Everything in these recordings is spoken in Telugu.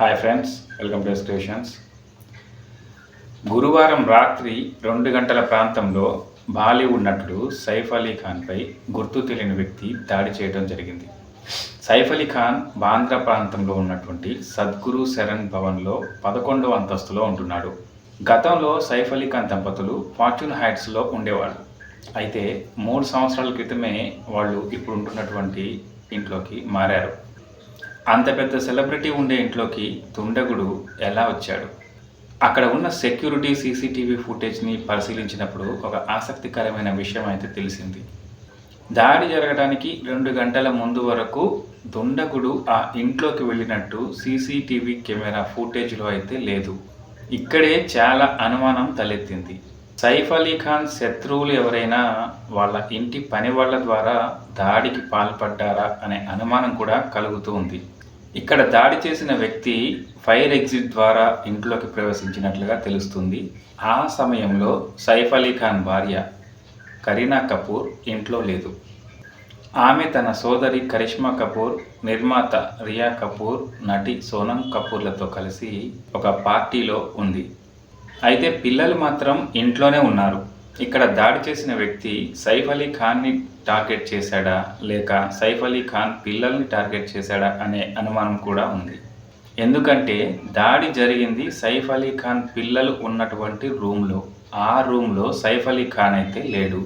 Hi friends, welcome to creations. గురువారం రాత్రి 2 గంటల ప్రాంతంలో బాలీవుడ్ నటుడు సైఫ్ అలీ ఖాన్పై గుర్తు తెలియని వ్యక్తి దాడి చేయడం జరిగింది. సైఫ్ అలీ ఖాన్ బాంద్రా ప్రాంతంలో ఉన్నటువంటి సద్గురు శరణ్ భవన్లో 11వ అంతస్తులో ఉంటున్నాడు. గతంలో సైఫ్ అలీ ఖాన్ దంపతులు ఫార్చ్యూన్ హైట్స్లో ఉండేవాళ్ళు. అయితే 3 సంవత్సరాల క్రితమే వాళ్ళు ఇప్పుడు ఉంటున్నటువంటి ఇంట్లోకి మారారు. అంత పెద్ద సెలబ్రిటీ ఉండే ఇంట్లోకి దుండగుడు ఎలా వచ్చాడు? అక్కడ ఉన్న సెక్యూరిటీ సీసీటీవీ ఫుటేజ్ని పరిశీలించినప్పుడు ఒక ఆసక్తికరమైన విషయం అయితే తెలిసింది. దాడి జరగడానికి 2 గంటల ముందు వరకు దుండగుడు ఆ ఇంట్లోకి వెళ్ళినట్టు సీసీటీవీ కెమెరా ఫుటేజ్లో అయితే లేదు. ఇక్కడే చాలా అనుమానం తలెత్తింది. సైఫ్ అలీ ఖాన్ శత్రువులు ఎవరైనా వాళ్ళ ఇంటి పని వాళ్ళ ద్వారా దాడికి పాల్పడ్డారా అనే అనుమానం కూడా కలుగుతూ ఉంది. ఇక్కడ దాడి చేసిన వ్యక్తి ఫైర్ ఎగ్జిట్ ద్వారా ఇంట్లోకి ప్రవేశించినట్లుగా తెలుస్తుంది. ఆ సమయంలో సైఫ్ అలీ ఖాన్ భార్య కరీనా కపూర్ ఇంట్లో లేదు. ఆమె తన సోదరి కరిష్మా కపూర్, నిర్మాత రియా కపూర్, నటి సోనం కపూర్లతో కలిసి ఒక పార్టీలో ఉంది. అయితే పిల్లలు మాత్రం ఇంట్లోనే ఉన్నారు. ఇక్కడ దాడి చేసిన వ్యక్తి సైఫ్ అలీ ఖాన్ని టార్గెట్ చేశాడా లేక సైఫ్ అలీ ఖాన్ పిల్లల్ని టార్గెట్ చేశాడా అనే అనుమానం కూడా ఉంది. ఎందుకంటే దాడి జరిగింది సైఫ్ అలీ ఖాన్ పిల్లలు ఉన్నటువంటి రూమ్లో. ఆ రూమ్లో సైఫ్ అలీ ఖాన్ అయితే లేడు.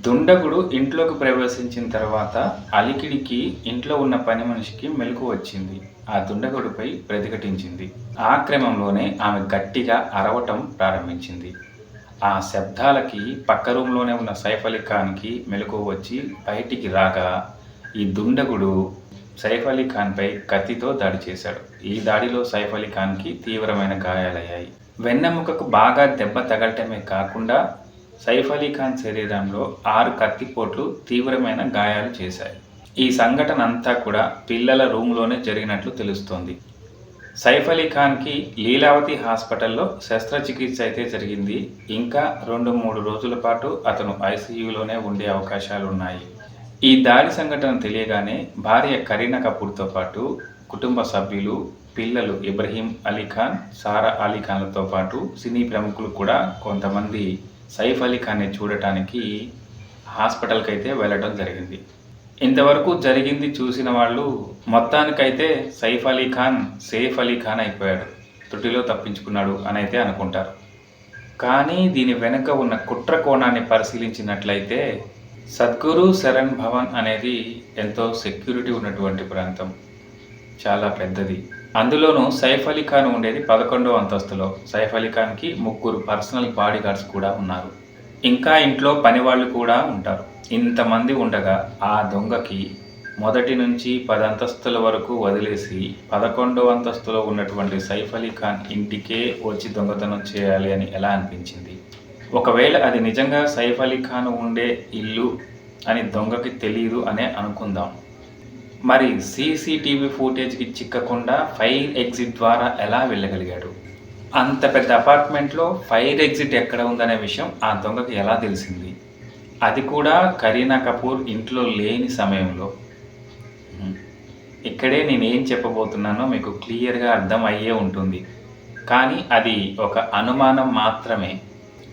దుండగుడు ఇంట్లోకి ప్రవేశించిన తర్వాత అలికిడికి ఇంట్లో ఉన్న పని మనిషికి మెలకువ వచ్చింది. ఆ దుండగుడిపై ప్రతిఘటించింది. ఆ క్రమంలోనే ఆమె గట్టిగా అరవటం ప్రారంభించింది. ఆ శబ్దాలకి పక్క రూమ్లోనే ఉన్న సైఫ్ అలీ ఖాన్కి మెలకువ వచ్చి బయటికి రాగా ఈ దుండగుడు సైఫ్ అలీ ఖాన్పై కత్తితో దాడి చేశాడు. ఈ దాడిలో సైఫ్ అలీ ఖాన్కి తీవ్రమైన గాయాలయ్యాయి. వెన్నెముకకు బాగా దెబ్బ తగలటమే కాకుండా సైఫ్ అలీ ఖాన్ శరీరంలో 6 కత్తిపోట్లు తీవ్రమైన గాయాలు చేశాయి. ఈ సంఘటన అంతా కూడా పిల్లల రూమ్లోనే జరిగినట్లు తెలుస్తోంది. సైఫ్ అలీ ఖాన్కి లీలావతి హాస్పిటల్లో శస్త్రచికిత్స అయితే జరిగింది. ఇంకా 2-3 రోజుల పాటు అతను ఐసీయూలోనే ఉండే అవకాశాలు ఉన్నాయి. ఈ దాడి సంఘటన తెలియగానే భార్య కరీనా కపూర్తో పాటు కుటుంబ సభ్యులు, పిల్లలు ఇబ్రహీం అలీ ఖాన్, సారా అలీ ఖాన్లతో పాటు సినీ ప్రముఖులు కూడా కొంతమంది సైఫ్ అలీ ఖాన్ని చూడటానికి హాస్పిటల్కి అయితే వెళ్ళడం జరిగింది. ఇంతవరకు జరిగింది చూసిన వాళ్ళు మొత్తానికైతే సైఫ్ అలీ ఖాన్ సేఫ్ అలీ ఖాన్ అయిపోయాడు, త్రుటిలో తప్పించుకున్నాడు అని అయితే అనుకుంటారు. కానీ దీని వెనుక ఉన్న కుట్ర కోణాన్ని పరిశీలించినట్లయితే సద్గురు శరణ్ భవన్ అనేది ఎంతో సెక్యూరిటీ ఉన్నటువంటి ప్రాంతం, చాలా పెద్దది. అందులోనూ సైఫ్ అలీ ఖాన్ ఉండేది 11వ అంతస్తులో. సైఫ్ అలీ ఖాన్కి 3 పర్సనల్ బాడీ గార్డ్స్ కూడా ఉన్నారు. ఇంకా ఇంట్లో పని వాళ్ళు కూడా ఉంటారు. ఇంతమంది ఉండగా ఆ దొంగకి మొదటి నుంచి 10 అంతస్తుల వరకు వదిలేసి 11వ అంతస్తులో ఉన్నటువంటి సైఫ్ అలీ ఖాన్ ఇంటికే వచ్చి దొంగతనం చేయాలి అని ఎలా అనిపించింది? ఒకవేళ అది నిజంగా సైఫ్ అలీ ఖాన్ ఉండే ఇల్లు అని దొంగకి తెలియదు అనే అనుకుందాం. మరి సీసీటీవీ ఫుటేజ్కి చిక్కకుండా ఫైర్ ఎగ్జిట్ ద్వారా ఎలా వెళ్ళగలిగాడు? అంత పెద్ద అపార్ట్మెంట్లో ఫైర్ ఎగ్జిట్ ఎక్కడ ఉందనే విషయం ఆ దొంగకి ఎలా తెలిసింది? అది కూడా కరీనా కపూర్ ఇంట్లో లేని సమయంలో. ఇక్కడే నేనేం చెప్పబోతున్నానో మీకు క్లియర్గా అర్థం అయ్యే ఉంటుంది. కానీ అది ఒక అనుమానం మాత్రమే.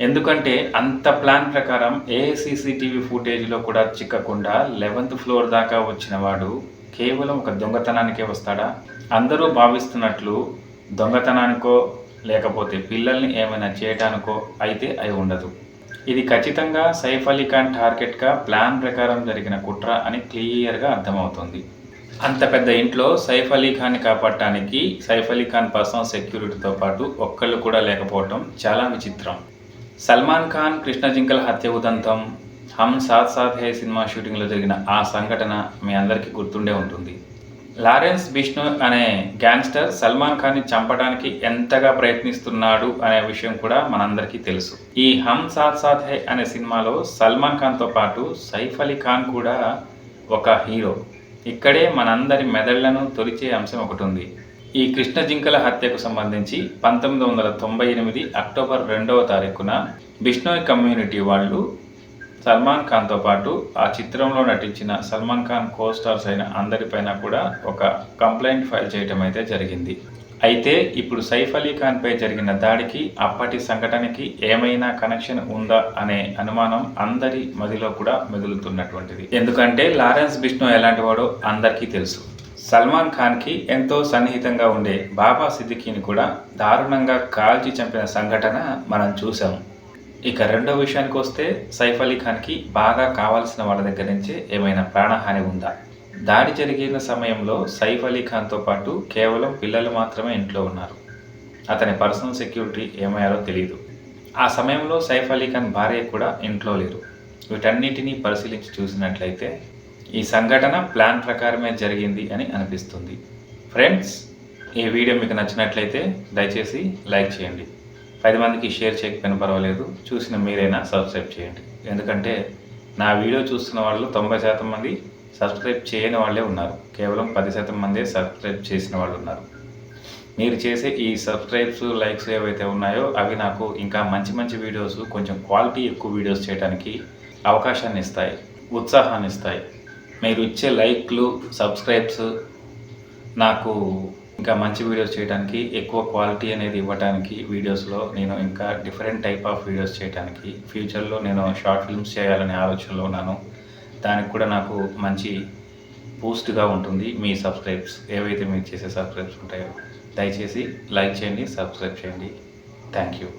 ఎందుకంటే అంత ప్లాన్ ప్రకారం ఏ సీసీటీవీ ఫుటేజ్లో కూడా చిక్కకుండా 11th ఫ్లోర్ దాకా వచ్చిన వాడు కేవలం ఒక దొంగతనానికే వస్తాడా? అందరూ భావిస్తున్నట్లు దొంగతనానికో లేకపోతే పిల్లల్ని ఏమైనా చేయటానికో అయితే అయి ఉండదు. ఇది ఖచ్చితంగా సైఫ్ అలీ ఖాన్ టార్గెట్గా ప్లాన్ ప్రకారం జరిగిన కుట్ర అని క్లియర్గా అర్థమవుతుంది. అంత పెద్ద ఇంట్లో సైఫ్ అలీ ఖాన్ని కాపాడటానికి సైఫ్ అలీ ఖాన్ పర్సనల్ సెక్యూరిటీతో పాటు ఒక్కళ్ళు కూడా లేకపోవటం చాలా విచిత్రం. సల్మాన్ ఖాన్ కృష్ణ జింకల హత్య ఉదంతం, హమ్ సాత్ సాత్ హై సినిమా షూటింగ్లో జరిగిన ఆ సంఘటన మీ అందరికీ గుర్తుండే ఉంటుంది. లారెన్స్ బిష్నోయ్ అనే గ్యాంగ్స్టర్ సల్మాన్ ఖాన్ని చంపడానికి ఎంతగా ప్రయత్నిస్తున్నాడు అనే విషయం కూడా మనందరికీ తెలుసు. ఈ హమ్ సాత్ సాత్ హై అనే సినిమాలో సల్మాన్ ఖాన్తో పాటు సైఫ్ అలీ ఖాన్ కూడా ఒక హీరో. ఇక్కడే మనందరి మెదళ్లను తొలిచే అంశం ఒకటి ఉంది. ఈ కృష్ణ జింకల హత్యకు సంబంధించి 1998 అక్టోబర్ 2వ తారీఖున బిష్నోయ్ కమ్యూనిటీ వాళ్ళు సల్మాన్ ఖాన్తో పాటు ఆ చిత్రంలో నటించిన సల్మాన్ ఖాన్ కో స్టార్స్ అయిన అందరిపైన కూడా ఒక కంప్లైంట్ ఫైల్ చేయటం అయితే జరిగింది. అయితే ఇప్పుడు సైఫ్ అలీ ఖాన్పై జరిగిన దాడికి అప్పటి సంఘటనకి ఏమైనా కనెక్షన్ ఉందా అనే అనుమానం అందరి మదిలో కూడా మెదులుతున్నటువంటిది. ఎందుకంటే లారెన్స్ బిష్నో ఎలాంటి వాడో అందరికీ తెలుసు. సల్మాన్ ఖాన్కి ఎంతో సన్నిహితంగా ఉండే బాబా సిద్దికీని కూడా దారుణంగా కాల్చి చంపిన సంఘటన మనం చూసాం. ఇక రెండో విషయానికి వస్తే సైఫ్ అలీ ఖాన్కి బాగా కావాల్సిన వాళ్ళ దగ్గర నుంచే ఏమైనా ప్రాణహాని ఉందా? దాడి జరిగిన సమయంలో సైఫ్ అలీ ఖాన్తో పాటు కేవలం పిల్లలు మాత్రమే ఇంట్లో ఉన్నారు. అతని పర్సనల్ సెక్యూరిటీ ఏమయ్యారో తెలియదు. ఆ సమయంలో సైఫ్ అలీ ఖాన్ భార్య కూడా ఇంట్లో లేరు. వీటన్నిటినీ పరిశీలించి చూసినట్లయితే ఈ సంఘటన ప్లాన్ ప్రకారమే జరిగింది అని అనిపిస్తుంది. ఫ్రెండ్స్, ఈ వీడియో మీకు నచ్చినట్లయితే దయచేసి లైక్ చేయండి. 10 మందికి షేర్ చేయకపోయినా పర్వాలేదు, చూసిన మీరైనా సబ్స్క్రైబ్ చేయండి. ఎందుకంటే నా వీడియో చూస్తున్న వాళ్ళు 90% మంది సబ్స్క్రైబ్ చేయని వాళ్ళే ఉన్నారు. కేవలం 10% మందే సబ్స్క్రైబ్ చేసిన వాళ్ళు ఉన్నారు. మీరు చేసే ఈ సబ్స్క్రైబ్స్, లైక్స్ ఏవైతే ఉన్నాయో అవి నాకు ఇంకా మంచి మంచి వీడియోస్, కొంచెం క్వాలిటీ ఎక్కువ వీడియోస్ చేయడానికి అవకాశాన్ని ఇస్తాయి, ఉత్సాహాన్ని ఇస్తాయి. మీరు ఇచ్చే లైక్లు, సబ్స్క్రైబ్స్ నాకు ఇంకా మంచి వీడియోస్ చేయడానికి, ఎక్కువ క్వాలిటీ అనేది ఇవ్వడానికి, వీడియోస్లో నేను ఇంకా డిఫరెంట్ టైప్ ఆఫ్ వీడియోస్ చేయడానికి, ఫ్యూచర్లో నేను షార్ట్ ఫిల్మ్స్ చేయాలనే ఆలోచనలో ఉన్నాను. దానికి కూడా నాకు మంచి బూస్ట్గా ఉంటుంది మీ సబ్స్క్రైబ్స్, ఏవైతే మీరు చేసే సబ్స్క్రైబ్స్ ఉంటాయో. దయచేసి లైక్ చేయండి, సబ్స్క్రైబ్ చేయండి. Thank you.